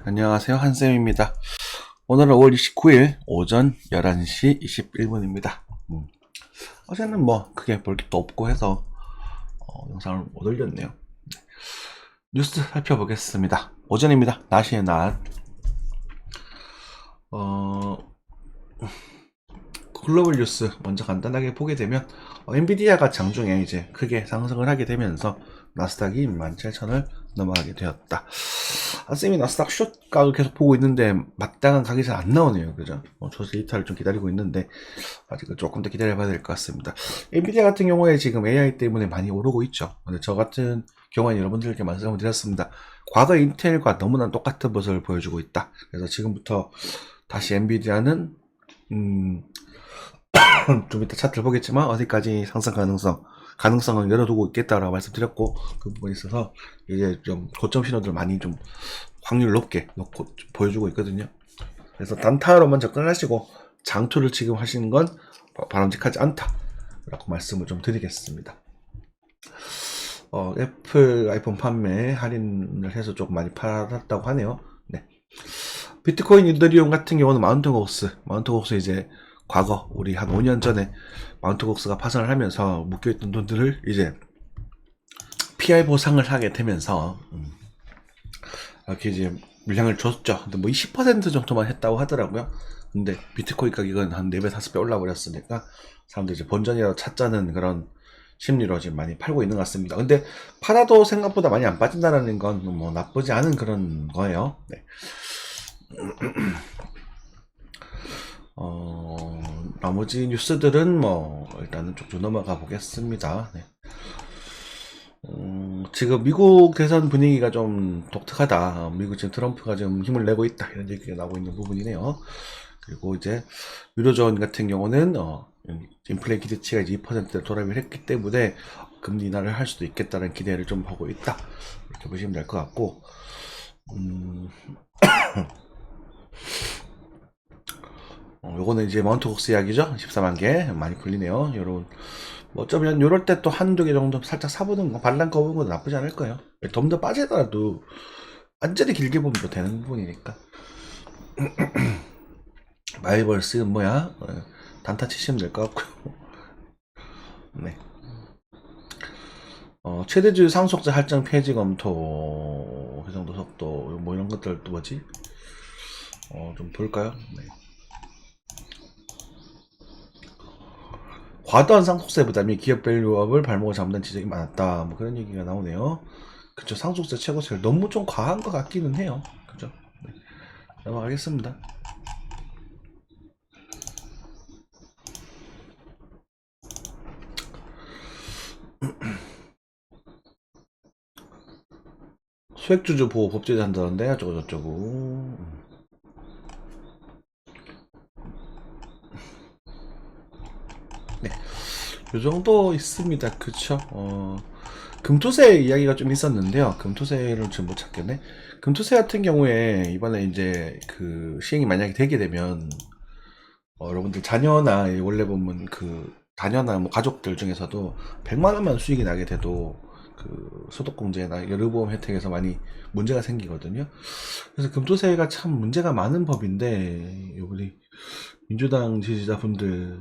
안녕하세요. 한쌤입니다. 오늘은 5월 29일 오전 11시 21분입니다. 어제는 뭐 크게 볼 게 또 없고 해서 영상을 못 올렸네요. 뉴스 살펴보겠습니다. 오전입니다. 낮이의 낮. 글로벌 뉴스 먼저 간단하게 보게 되면 엔비디아가 장중에 이제 크게 상승을 하게 되면서 나스닥이 17,000을 넘어가게 되었다. 쌤이 나스닥 숏 각을 계속 보고 있는데 마땅한 각이 잘 안 나오네요. 그죠? 조세 데이터를 좀 기다리고 있는데 아직은 조금 더 기다려봐야 될 것 같습니다. 엔비디아 같은 경우에 지금 AI 때문에 많이 오르고 있죠. 근데 저 같은 경우에 여러분들께 말씀을 드렸습니다. 과거 인텔과 너무나 똑같은 모습을 보여주고 있다. 그래서 지금부터 다시 엔비디아는 좀 이따 차트를 보겠지만 어디까지 상승 가능성은 열어두고 있겠다라고 말씀드렸고, 그 부분에 있어서 이제 좀 고점 신호들 많이 좀 확률 높게 놓고 보여주고 있거든요. 그래서 단타로만 접근을 하시고 장투를 지금 하시는 건 바람직하지 않다라고 말씀을 좀 드리겠습니다. 애플 아이폰 판매 할인을 해서 조금 많이 팔았다고 하네요. 네. 비트코인 이더리움 같은 경우는 마운트곡스 이제 과거 우리 한 5년 전에 마운트곡스가 파산을 하면서 묶여있던 돈들을 이제 PI 보상을 하게 되면서 이렇게 이제 물량을 줬죠. 근데 뭐 20% 정도만 했다고 하더라고요. 근데 비트코인 가격은 한 4배, 5배 올라버렸으니까 사람들이 이제 본전이라도 찾자는 그런 심리로 지금 많이 팔고 있는 것 같습니다. 근데 팔아도 생각보다 많이 안 빠진다는 건 뭐 나쁘지 않은 그런 거예요. 네. 나머지 뉴스들은 뭐 일단은 쭉쭉 넘어가 보겠습니다. 네. 지금 미국 대선 분위기가 좀 독특하다. 미국 지금 트럼프가 좀 힘을 내고 있다. 이런 얘기가 나오고 있는 부분이네요. 그리고 이제 유로존 같은 경우는 인플레 기대치가 이제 2%를 돌입을 했기 때문에 금리 인하를 할 수도 있겠다는 기대를 좀 하고 있다. 이렇게 보시면 될 것 같고, 요거는 이제 마운트곡스 이야기죠. 14만 개 많이 풀리네요. 요런 뭐 어쩌면 요럴 때 또 한두 개 정도 살짝 사보는 거, 발랑 거보는 것도 나쁘지 않을 거예요. 좀 더 빠지더라도 완전히 길게 보면 또 되는 부분이니까. 마이벌스 뭐야? 단타 치시면 될 것 같고요. 네. 최대주유 상속자 할증 폐지 검토, 그 정도 속도, 뭐 이런 것들도 뭐지? 좀 볼까요? 네. 과도한 상속세 부담이 기업 밸류업을 발목을 잡는 지적이 많았다. 뭐 그런 얘기가 나오네요. 그쵸. 상속세 최고세율 너무 좀 과한 것 같기는 해요. 그죠? 네. 넘어가겠습니다. 소액주주 보호 법제도 한다는데 어쩌고 저쩌고. 네. 요 정도 있습니다. 그쵸? 금토세 이야기가 좀 있었는데요. 금토세를 지금 못 찾겠네. 금토세 같은 경우에 이번에 이제 그 시행이 만약에 되게 되면 여러분들 자녀나 원래 보면 그 자녀나 뭐 가족들 중에서도 100만 원만 수익이 나게 돼도 그 소득공제나 여르보험 혜택에서 많이 문제가 생기거든요. 그래서 금토세가 참 문제가 많은 법인데 우리 민주당 지지자분들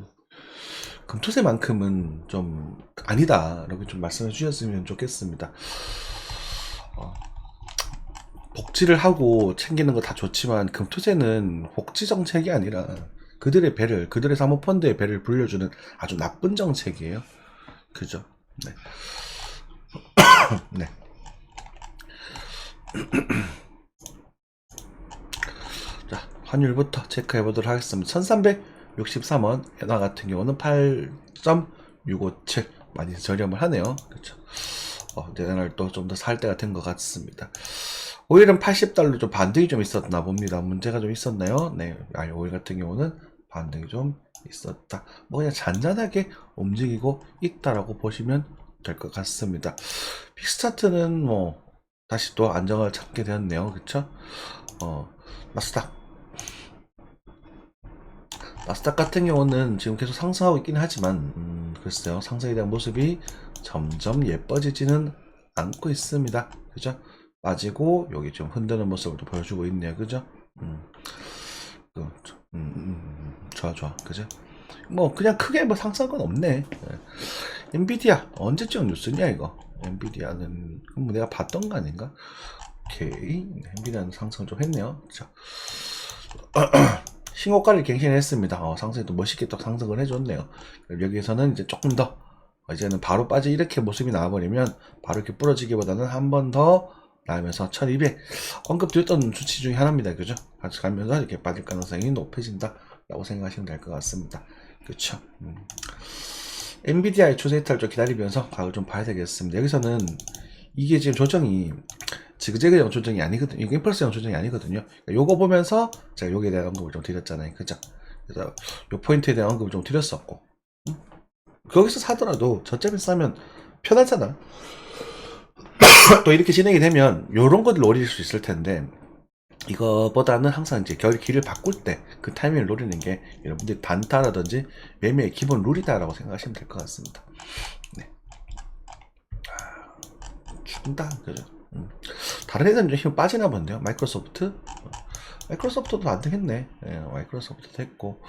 금토세만큼은 좀 아니다 라고 좀 말씀해 주셨으면 좋겠습니다. 복지를 하고 챙기는 거 다 좋지만 금토세는 복지 정책이 아니라 그들의 배를, 그들의 사모펀드의 배를 불려주는 아주 나쁜 정책이에요. 그죠? 네. 네. 자, 환율부터 체크해 보도록 하겠습니다. 1363원, 엔화 같은 경우는 8.657. 많이 저렴을 하네요. 그쵸? 내년을 또 좀 더 살 때가 된 것 같습니다. 오일은 80달러 좀 반등이 좀 있었나 봅니다. 문제가 좀 있었나요? 네. 오일 같은 경우는 반등이 좀 있었다. 뭐 그냥 잔잔하게 움직이고 있다라고 보시면 될 것 같습니다. 픽스차트는 뭐 다시 또 안정을 찾게 되었네요. 그쵸? 나스닥 같은 경우는 지금 계속 상승하고 있긴 하지만 글쎄요, 상승에 대한 모습이 점점 예뻐지지는 않고 있습니다. 그죠? 빠지고 여기 좀 흔드는 모습을 또 보여주고 있네요. 그죠? 좋아 그죠? 뭐 그냥 크게 뭐 상승은 없네. 예. 엔비디아 언제쯤 뉴스냐 이거? 엔비디아는 뭐 내가 봤던 거 아닌가? 오케이. 엔비디아는 상승 좀 했네요. 자. 신고가를 갱신했습니다. 상승이 또 멋있게 또 상승을 해줬네요. 여기에서는 이제 조금 더 이제는 바로 빠져 이렇게 모습이 나와버리면 바로 이렇게 부러지기보다는 한 번 더 나오면서 1200 언급드렸던 수치 중에 하나입니다. 그죠? 같이 가면서 이렇게 빠질 가능성이 높아진다 라고 생각하시면 될 것 같습니다. 그쵸? 엔비디아의 추세 이탈을 좀 기다리면서 가격을 좀 봐야 되겠습니다. 여기서는 이게 지금 조정이 지그재그형 조정이 아니거든요. 이게 임펄스형 조정이 아니거든요. 요거 보면서 제가 요기에 대한 언급을 좀 드렸잖아요. 그죠? 그래서 요 포인트에 대한 언급을 좀 드렸었고, 거기서 사더라도 저점에 싸면 편하잖아. 또 이렇게 진행이 되면 요런 것들 노릴 수 있을 텐데, 이거보다는 항상 이제 길을 바꿀 때 그 타이밍을 노리는 게 여러분들이 단타라든지 매매의 기본 룰이다라고 생각하시면 될 것 같습니다. 네. 죽는다, 그죠? 다른 애들은 좀 힘 빠지나 본데요. 마이크로소프트? 마이크로소프트도 안 되겠네. 예, 마이크로소프트도 했고,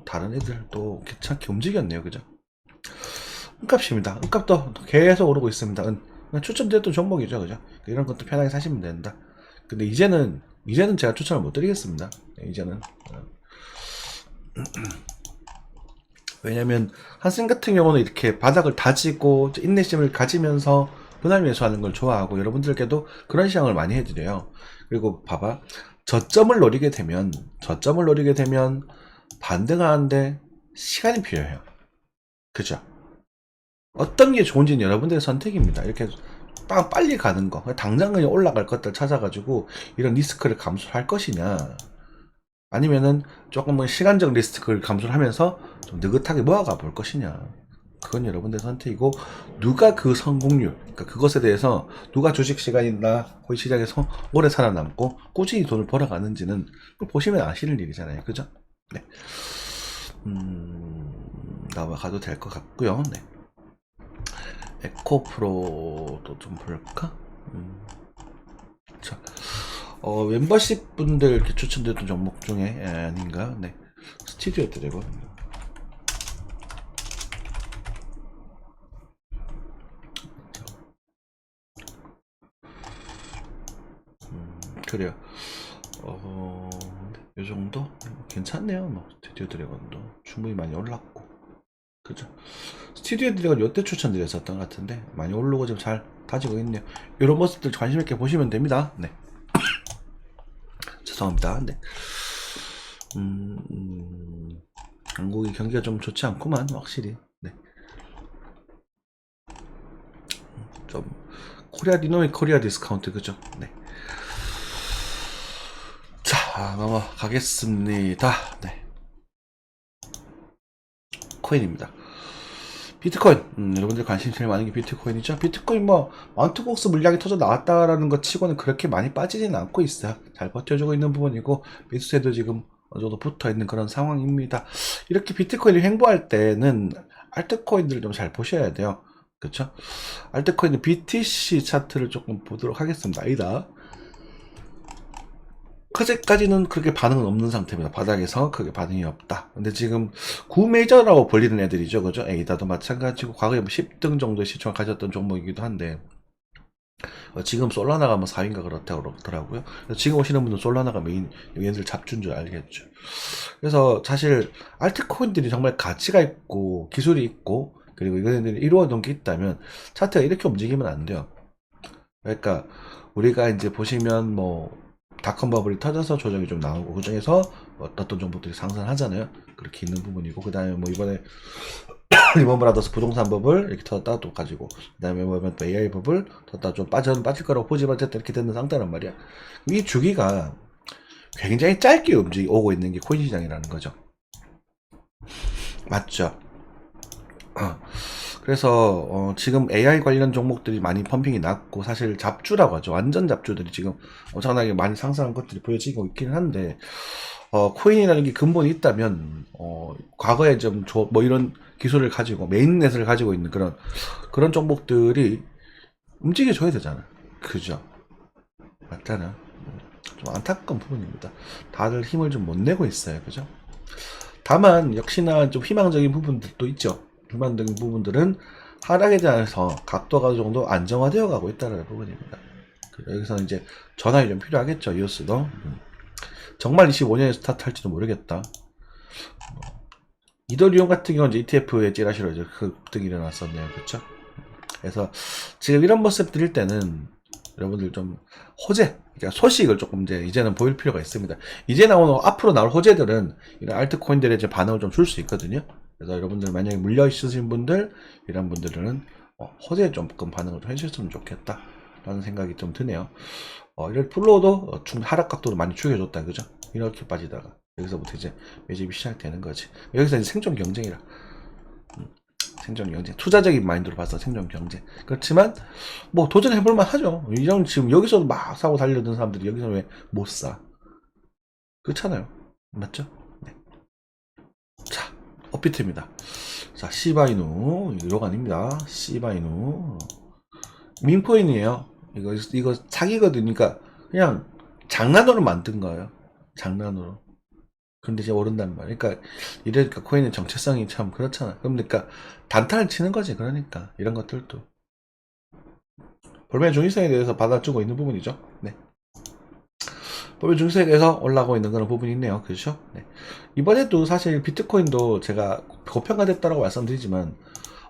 다른 애들도 괜찮게 움직였네요. 그죠? 은값입니다. 은값도 계속 오르고 있습니다. 추천드렸던 종목이죠. 그죠? 이런 것도 편하게 사시면 된다. 근데 이제는 제가 추천을 못 드리겠습니다. 이제는. 왜냐면, 한생 같은 경우는 이렇게 바닥을 다지고, 인내심을 가지면서, 분할 매수하는 걸 좋아하고, 여러분들께도 그런 시향을 많이 해드려요. 그리고 봐봐. 저점을 노리게 되면, 반등하는데 시간이 필요해요. 그죠? 어떤 게 좋은지는 여러분들의 선택입니다. 이렇게 빨리 가는 거, 당장 그냥 올라갈 것들 찾아가지고 이런 리스크를 감수할 것이냐, 아니면은 조금은 시간적 리스크를 감수를 하면서 좀 느긋하게 모아가 볼 것이냐. 그건 여러분들의 선택이고, 누가 그 성공률, 그러니까 그것에 대해서 누가 주식 시간이나 거의 시장에서 오래 살아남고 꾸준히 돈을 벌어가는지는 그걸 보시면 아시는 일이잖아요. 그죠? 네. 나가도 될 것 같고요. 네. 에코프로도 좀 볼까? 자, 멤버십 분들 이렇게 추천드렸던 종목 중에 아닌가? 네. 스튜디오 드래곤. 그래요. 요 정도? 괜찮네요. 뭐, 스튜디오 드래곤도 충분히 많이 올랐고. 그죠? 스튜디오 드래곤 요때 추천드렸었던 것 같은데, 많이 오르고 좀 잘 다지고 있네요. 이런 모습들 관심있게 보시면 됩니다. 네. 죄송합니다. 네. 한국이 경기가 좀 좋지 않구만, 확실히. 네. 좀, 코리아 디노믹 코리아 디스카운트, 그죠? 네. 자, 넘어가겠습니다. 네. 코인입니다. 비트코인, 여러분들 관심 제일 많은 게 비트코인이죠. 비트코인 뭐 마운트복스 물량이 터져 나왔다라는 것 치고는 그렇게 많이 빠지지는 않고 있어요. 잘 버텨주고 있는 부분이고, 매수세도 지금 어느 정도 붙어 있는 그런 상황입니다. 이렇게 비트코인을 횡보할 때는 알트코인들을 좀 잘 보셔야 돼요. 그쵸? 알트코인은 BTC 차트를 조금 보도록 하겠습니다. 아니다. 그제까지는 그렇게 반응은 없는 상태입니다. 바닥에서 크게 반응이 없다. 근데 지금 구메이저라고 불리는 애들이죠. 그죠? 에이다도 마찬가지고, 과거에 뭐 10등 정도의 시총을 가졌던 종목이기도 한데, 지금 솔라나가 뭐 4위인가 그렇다고 그러더라고요. 지금 오시는 분은 솔라나가 메인, 얘네들 잡주인 줄 알겠죠. 그래서 사실 알트코인들이 정말 가치가 있고 기술이 있고, 그리고 이거네들이 이루어놓은 게 있다면 차트가 이렇게 움직이면 안 돼요. 그러니까 우리가 이제 보시면 뭐 닷컴 버블이 터져서 조정이 좀 나오고, 그 중에서 어떤 종목들이 상승하잖아요. 그렇게 있는 부분이고, 그 다음에 뭐 이번에 리먼 브라더스 부동산 버블 이렇게 터졌다가 또 가지고, 그 다음에 뭐 또 AI 버블 터졌다가 좀 빠질 거라고 보지만 어쨌든 이렇게 되는 상태란 말이야. 이 주기가 굉장히 짧게 오고 있는 게 코인 시장이라는 거죠. 맞죠? 그래서 지금 AI 관련 종목들이 많이 펌핑이 났고, 사실 잡주라고 하죠. 완전 잡주들이 지금 엄청나게 많이 상승한 것들이 보여지고 있기는 한데, 코인이라는 게 근본이 있다면 과거에 좀 뭐 이런 기술을 가지고 메인넷을 가지고 있는 그런 종목들이 움직여줘야 되잖아. 그죠? 맞잖아. 좀 안타까운 부분입니다. 다들 힘을 좀 못 내고 있어요. 그죠? 다만 역시나 좀 희망적인 부분들도 있죠. 희망적인 부분들은 하락에 대해서 각도가 어느 정도 안정화되어 가고 있다는 부분입니다. 여기서는 이제 전환이 좀 필요하겠죠. 이오스도 정말 25년에 스타트할지도 모르겠다. 이더리움 같은 경우는 이제 ETF의 찌라시로 이제 급등이 일어났었네요. 그렇죠? 그래서 지금 이런 모습 드릴 때는 여러분들 좀 호재, 그러니까 소식을 조금 이제는 보일 필요가 있습니다. 이제 나오는 앞으로 나올 호재들은 이런 알트코인들의 이제 반응을 좀 줄 수 있거든요. 그래서 여러분들 만약에 물려 있으신 분들, 이런 분들은 호재에 조금 반응을 좀 해주셨으면 좋겠다 라는 생각이 좀 드네요. 이럴 플로우도 하락 각도를 많이 죽여줬다, 그죠? 이렇게 빠지다가 여기서부터 이제 매집이 시작되는 거지. 여기서 이제 생존 경쟁이라. 생존 경쟁. 투자적인 마인드로 봐서 생존 경쟁. 그렇지만 뭐 도전해볼만 하죠. 이런 지금 여기서 막 사고 달려든 사람들이 여기서 왜 못 사? 그렇잖아요. 맞죠? 네. 자, 업비트입니다. 자, 시바이누 이거 아닙니다. 시바이누 민코인이에요. 이거 사기거든요. 그러니까 그냥 장난으로 만든 거예요. 장난으로. 근데 이제 오른단 말이야. 그러니까 이러니까 코인의 정체성이 참 그렇잖아. 그러니까 단타를 치는 거지. 그러니까 이런 것들도 볼멘 중위성에 대해서 받아주고 있는 부분이죠. 네. 볼멘 중위성에 대해서 올라가고 있는 그런 부분이 있네요. 그렇죠? 네. 이번에도 사실 비트코인도 제가 고평가됐다라고 말씀드리지만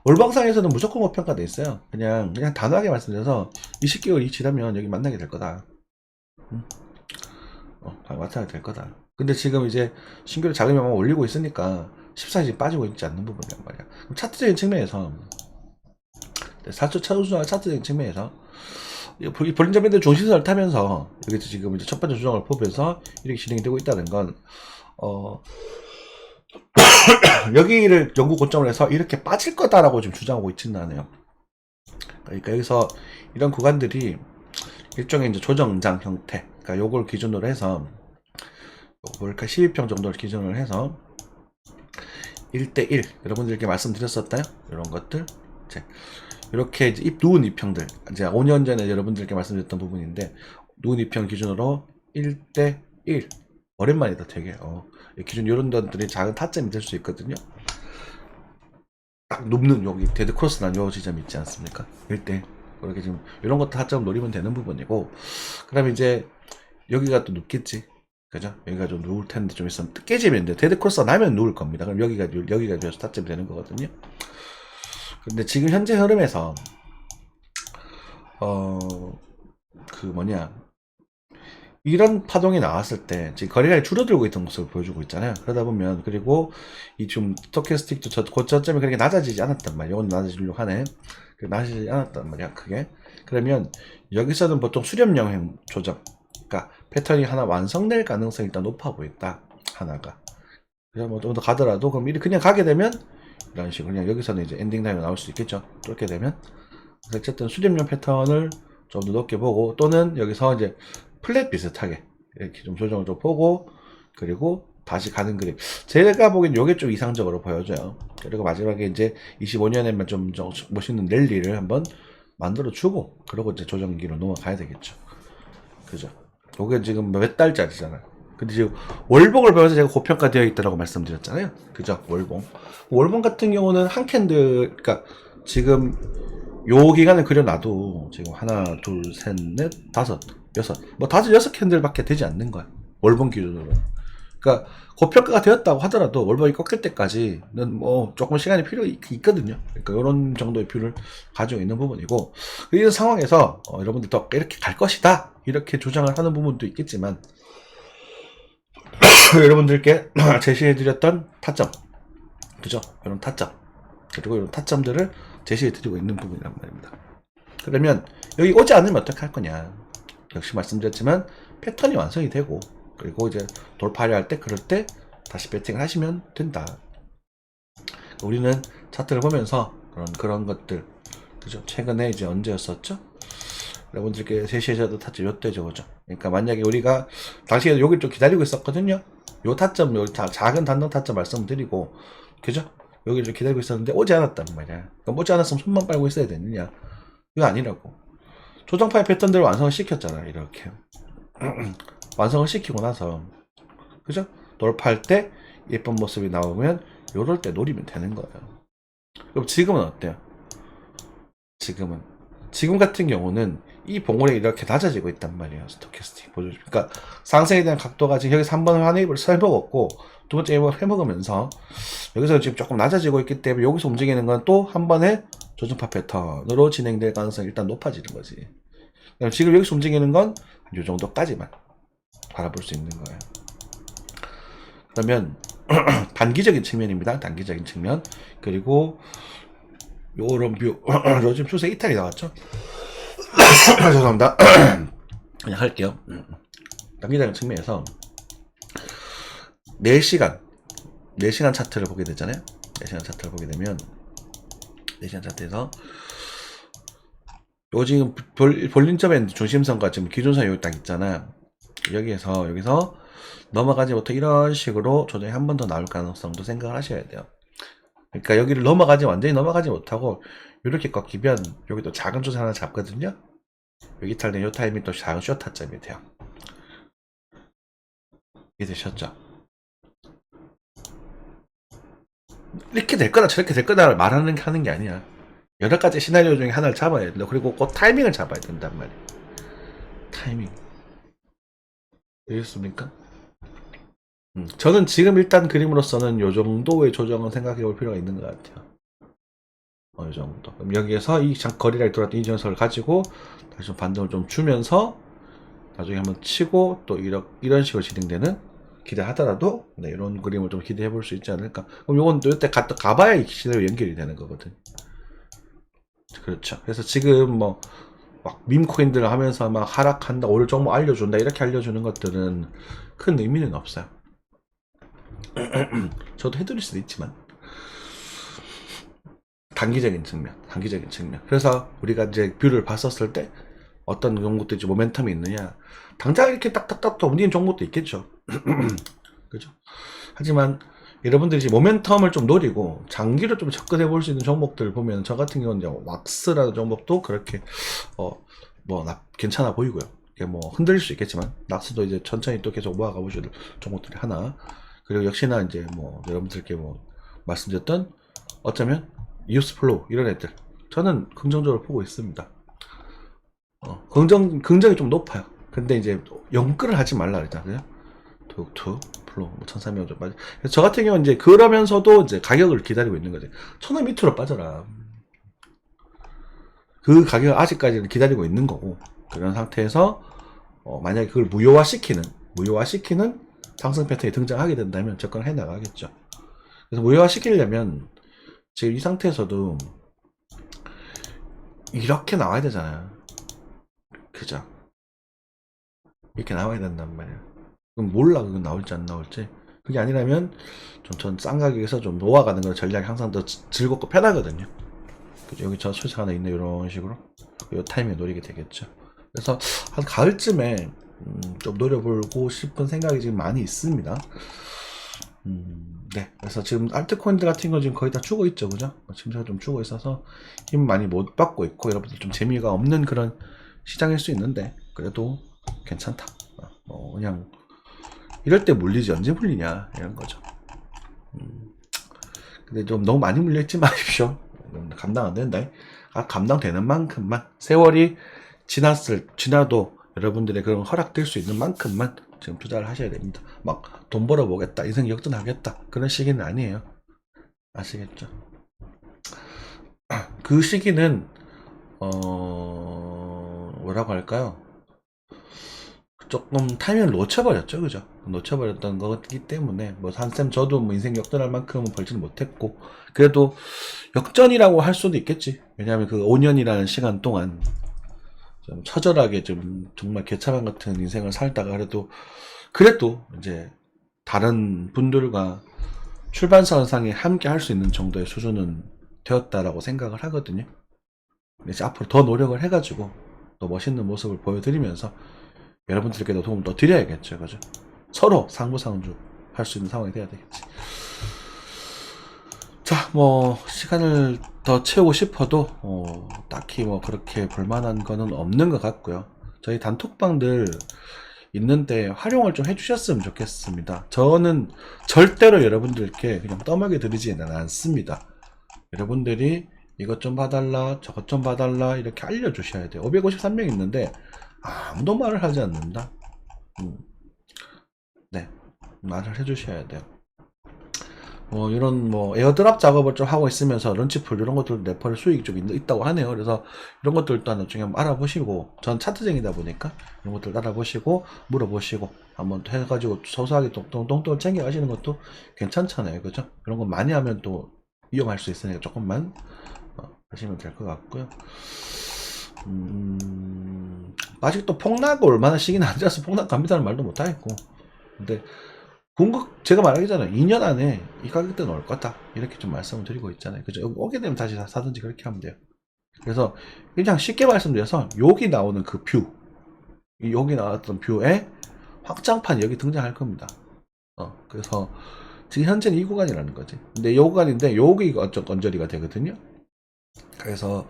월방상에서는 무조건 고평가돼 있어요. 그냥 단호하게 말씀드려서 20개월이 지나면 여기 만나게 될 거다. 만나게 될 거다. 근데 지금 이제 신규로 자금이 올리고 있으니까 14일 빠지고 있지 않는 부분이란 말이야. 차트적인 측면에서 차트적인 측면에서 볼린저밴드 중심선을 타면서 여기서 지금 이제 첫 번째 조정을 보면서 이렇게 진행이 되고 있다는 건 여기를 연구 고점을 해서 이렇게 빠질 거다라고 지금 주장하고 있지는 않아요. 그러니까 여기서 이런 구간들이 일종의 이제 조정장 형태, 그러니까 요걸 기준으로 해서 뭘까 12평 정도를 기준으로 해서 1대1 여러분들께 말씀드렸었다요. 이런 것들 이렇게 이제 누운 입평들 이제 5년 전에 여러분들께 말씀드렸던 부분인데 누운 입평 기준으로 1대1 오랜만이다 되게 기준 이런 것들이 작은 타점이 될 수 있거든요. 딱 눕는 여기 데드 크로스 난 요 지점 있지 않습니까? 1대 그렇게 지금 이런 것도 타점 노리면 되는 부분이고 그다음에 이제 여기가 또 눕겠지. 그죠? 여기가 좀 누울 텐데 좀 있으면 깨지면 돼. 데드 크로스가 나면 누울 겁니다. 그럼 여기가 타점이 되는 거거든요. 근데 지금 현재 흐름에서 이런 파동이 나왔을 때 지금 거래량이 줄어들고 있던 모습을 보여주고 있잖아요. 그러다 보면 그리고 이 좀 스토캐스틱도 고점이 그렇게 낮아지지 않았단 말이에요. 오늘 낮아지려고 하네. 낮아지지 않았단 말이야. 크게. 그러면 여기서는 보통 수렴형 조정, 그러니까 패턴이 하나 완성될 가능성이 일단 높아 보인다. 하나가. 그래서 뭐 좀 더 가더라도 그럼 그냥 가게 되면 이런 식으로 그냥 여기서는 이제 엔딩 타임이 나올 수 있겠죠. 그렇게 되면 그래서 어쨌든 수렴형 패턴을 좀 더 높게 보고 또는 여기서 이제 플랫 비슷하게 이렇게 좀 조정을 좀 보고 그리고 다시 가는 그림. 제가 보기엔 요게 좀 이상적으로 보여져요. 그리고 마지막에 이제 25년에만 좀 멋있는 랠리를 한번 만들어 주고 그러고 이제 조정기로 넘어가야 되겠죠. 그죠? 요게 지금 몇 달짜리잖아요. 근데 지금 월봉을 보면서 제가 고평가되어 있다고 말씀드렸잖아요. 그죠? 월봉 같은 경우는 한 캔들, 그러니까 지금 요 기간을 그려놔도 지금 하나, 둘, 셋, 넷, 다섯, 여섯, 뭐 다섯, 여섯 캔들밖에 되지 않는 거야. 월봉 기준으로. 그러니까 고평가가 되었다고 하더라도 월봉이 꺾일 때까지는 뭐 조금 시간이 있거든요. 그러니까 이런 정도의 뷰를 가지고 있는 부분이고 이런 상황에서 여러분들 더 이렇게 갈 것이다 이렇게 주장을 하는 부분도 있겠지만 여러분들께 제시해드렸던 타점, 그죠? 이런 타점 그리고 이런 타점들을 제시해드리고 있는 부분이란 말입니다. 그러면 여기 오지 않으면 어떻게 할 거냐? 역시 말씀드렸지만 패턴이 완성이 되고 그리고 이제 돌파를 할 때 그럴 때 다시 배팅을 하시면 된다. 우리는 차트를 보면서 그런 것들 그죠? 최근에 이제 언제였었죠? 여러분들께 제시해줘도 타점 요때죠, 그죠? 그러니까 만약에 우리가 당시에 여기 좀 기다리고 있었거든요. 요 타점, 요 작은 단독 타점 말씀드리고, 그죠? 여기를 좀 기다리고 있었는데 오지 않았단 말이야. 그럼 오지 않았으면 손만 빨고 있어야 되느냐? 이거 아니라고. 조정 파일 패턴들을 완성을 시켰잖아요. 이렇게 완성을 시키고 나서 그죠? 돌파할 때 예쁜 모습이 나오면 요럴 때 노리면 되는 거예요. 그럼 지금은 어때요? 지금 같은 경우는 이 봉우리 이렇게 낮아지고 있단 말이에요. 스토캐스틱 보여주죠. 그러니까 상승에 대한 각도가 지금 여기서 한 번 환입을 해먹었고 두 번째 웨이브를 해먹으면서 여기서 지금 조금 낮아지고 있기 때문에 여기서 움직이는 건 또 한 번의 조정파 패턴으로 진행될 가능성이 일단 높아지는 거지. 지금 여기서 움직이는 건 이 정도까지만 바라볼 수 있는 거예요. 그러면 단기적인 측면입니다. 단기적인 측면. 그리고 요런 뷰 요즘 추세 이탈이 나왔죠. 죄송합니다. 그냥 할게요. 단기적인 측면에서 4시간 차트를 보게 되잖아요. 4시간 차트를 보게 되면 4시간 차트에서 요 지금 볼린점의 중심선과 지금 기준선 여기 딱 있잖아. 여기서 넘어가지 못해 이런 식으로 조정이 한 번 더 나올 가능성도 생각을 하셔야 돼요. 그러니까 여기를 완전히 넘어가지 못하고 이렇게 꺾이면 여기도 작은 조정 하나 잡거든요. 여기 탈된 요 타이밍 또 작은 숏 타점이 돼요. 이해되셨죠? 이렇게 될 거다 저렇게 될 거다를 하는 게 아니야. 여러 가지 시나리오 중에 하나를 잡아야 된다. 그리고 그 타이밍을 잡아야 된단 말이야. 타이밍. 되겠습니까? 저는 지금 일단 그림으로서는 요 정도의 조정은 생각해 볼 필요가 있는 것 같아요. 어느 정도. 그럼 여기에서 이 거리를 돌았던 이 전설을 가지고 다시 좀 반등을 좀 주면서 나중에 한번 치고 또 이런 식으로 진행되는 기대하더라도 네, 이런 그림을 좀 기대해 볼 수 있지 않을까. 그럼 요건 또 이때 가봐야 이 시대로 연결이 되는 거거든. 그렇죠. 그래서 지금 뭐 막 밈코인들을 하면서 막 하락한다, 오를 종목 알려준다 이렇게 알려주는 것들은 큰 의미는 없어요. 저도 해드릴 수도 있지만 단기적인 측면. 그래서 우리가 이제 뷰를 봤었을 때 어떤 종목들이 모멘텀이 있느냐. 당장 이렇게 딱딱딱 움직이는 종목도 있겠죠. 그죠? 하지만 여러분들이 이제 모멘텀을 좀 노리고 장기로 좀 접근해 볼 수 있는 종목들 보면 저 같은 경우는 이제 왁스라는 종목도 그렇게 괜찮아 보이고요. 이게 뭐 흔들릴 수 있겠지만 락스도 이제 천천히 또 계속 모아가 보실 종목들이 하나. 그리고 역시나 이제 뭐 여러분들께 뭐 말씀드렸던 어쩌면 뉴스플로우 이런 애들 저는 긍정적으로 보고 있습니다. 긍정이 좀 높아요. 근데 이제 영끌을 하지 말라 그랬잖아요. 도육투 플로우 1300원 좀 빠져. 저 같은 경우는 이제 그러면서도 이제 가격을 기다리고 있는 거지. 1000원 밑으로 빠져라. 그 가격을 아직까지는 기다리고 있는 거고 그런 상태에서 만약에 그걸 무효화시키는 상승 패턴이 등장하게 된다면 접근을 해 나가겠죠. 그래서 무효화시키려면 지금 이 상태에서도 이렇게 나와야 되잖아요. 그죠? 이렇게 나와야 된단 말이에요. 그럼 몰라 그건 나올지 안 나올지. 그게 아니라면 전 싼 가격에서 좀 놓아가는 건 전략이 항상 더 즐겁고 편하거든요. 그죠? 여기 저 소식 하나 있네 이런 식으로 이 타이밍에 노리게 되겠죠. 그래서 한 가을쯤에 좀 노려보고 싶은 생각이 지금 많이 있습니다. 네. 그래서 지금 알트코인들 같은 거 지금 거의 다 죽어 있죠, 그죠? 지금 좀 죽어 있어서 힘 많이 못 받고 있고 여러분들 좀 재미가 없는 그런 시장일 수 있는데 그래도 괜찮다. 그냥 이럴 때 물리지 언제 물리냐 이런 거죠. 근데 좀 너무 많이 물려있지 마십시오. 감당 안 된다. 감당되는 만큼만 세월이 지나도 여러분들의 그런 허락될 수 있는 만큼만 지금 투자를 하셔야 됩니다. 막 돈 벌어보겠다, 인생 역전하겠다 그런 시기는 아니에요. 아시겠죠? 그 시기는 뭐라고 할까요? 조금 타이밍을 놓쳐버렸죠, 그죠? 놓쳐버렸던 거기 때문에 뭐 한쌤 저도 뭐 인생 역전할 만큼은 벌지는 못했고 그래도 역전이라고 할 수도 있겠지. 왜냐하면 그 5년이라는 시간 동안 좀 처절하게 좀 정말 개차반 같은 인생을 살다가 그래도 이제 다른 분들과 출발선상에 함께 할 수 있는 정도의 수준은 되었다라고 생각을 하거든요. 이제 앞으로 더 노력을 해가지고 더 멋있는 모습을 보여드리면서 여러분들께도 도움 더 드려야겠죠, 그죠? 서로 상부상조 할 수 있는 상황이 돼야 되겠지. 자, 뭐 시간을 더 채우고 싶어도 딱히 뭐 그렇게 볼만한 거는 없는 것 같고요. 저희 단톡방들 있는데 활용을 좀 해주셨으면 좋겠습니다. 저는 절대로 여러분들께 그냥 떠먹여 드리지는 않습니다. 여러분들이 이것 좀 봐달라 저것 좀 봐달라 이렇게 알려주셔야 돼요. 553명 있는데 아무도 말을 하지 않는다. 네, 말을 해주셔야 돼요. 이런 에어드랍 작업을 좀 하고 있으면서 런치풀 이런 것들 레퍼럴 수익이 좀 있다고 하네요. 그래서 이런 것들도 나중에 한번 알아보시고, 전 차트쟁이다 보니까 이런 것들 알아보시고 물어보시고 한번 또 해가지고 소소하게 똥똥똥 챙겨 가시는 것도 괜찮잖아요. 그죠? 그런 거 많이 하면 또 위험할 수 있으니까 조금만 하시면 될 것 같고요. 아직도 폭락 얼마나 시기는 안 지나서 폭락 갑니다는 말도 못 하겠고, 근데 제가 말하기 전에 2년 안에 이 가격대 넣을 거다 이렇게 좀 말씀을 드리고 있잖아요. 그죠? 여기 오게 되면 다시 사든지 그렇게 하면 돼요. 그래서 그냥 쉽게 말씀드려서 여기 나오는 그 뷰, 여기 나왔던 뷰에 확장판이 여기 등장할 겁니다. 그래서 지금 현재는 이 구간이라는 거지. 근데 이 구간인데 여기 언저리가 되거든요. 그래서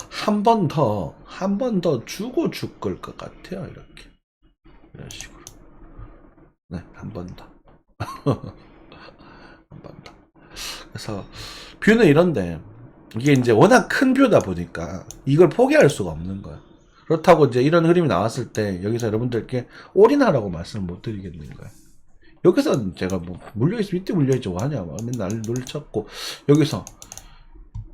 한 번 더 주고 죽을 것 같아요. 이렇게 이런 식으로. 네, 한 번 더. 한 번 더. 그래서 뷰는 이런데 이게 이제 워낙 큰 뷰다 보니까 이걸 포기할 수가 없는 거야. 그렇다고 이제 이런 흐름이 나왔을 때 여기서 여러분들께 올인하라고 말씀을 못 드리겠는 거야. 여기서 제가 뭐 물려있어 밑에 물려있지 뭐 하냐 맨날 놀쳤고, 여기서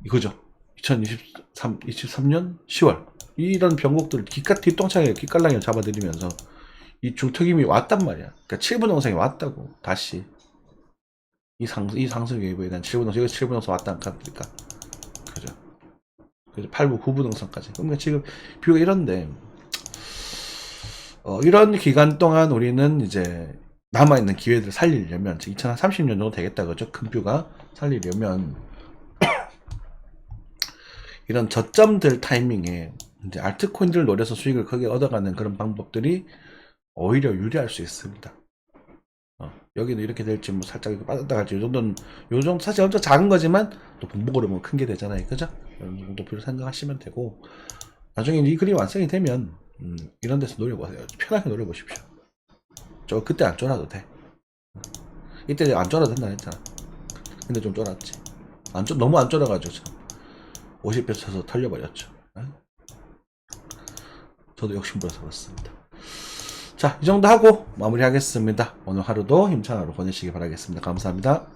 이거죠. 2023년 10월 이런 병곡들 뒷동창에 깃깔랑이를 잡아들이면서 이 중턱임이 왔단 말이야. 그러니까 7분 영상이 왔다고. 다시 이 상승 웨이브에 대한 7분 영상, 여기 7분 영상 왔다 안 갔으니까, 그죠? 그죠? 8분 9분 영상까지. 그러니까 지금 뷰가 이런데 이런 기간 동안 우리는 이제 남아있는 기회들을 살리려면 2030년 정도 되겠다, 그죠? 큰 뷰가 살리려면 이런 저점들 타이밍에 이제 알트코인들을 노려서 수익을 크게 얻어가는 그런 방법들이 오히려 유리할 수 있습니다. 여기는 이렇게 될지 뭐 살짝 빠졌다 갈지, 요 정도 사실 엄청 작은 거지만 또 분복으로 보면 큰 게 되잖아요. 그죠? 이런 정도 필요 생각하시면 되고, 나중에 이 그림 완성이 되면 이런 데서 노려보세요. 편하게 노려보십시오. 저 그때 안 쫄아도 돼. 이때 안 쫄아도 된다 했잖아. 근데 좀 쫄았지. 너무 안 쫄아가지고 50배 쳐서 털려버렸죠. 저도 욕심부려서 그렇습니다. 자, 이 정도 하고 마무리하겠습니다. 오늘 하루도 힘찬 하루 보내시기 바라겠습니다. 감사합니다.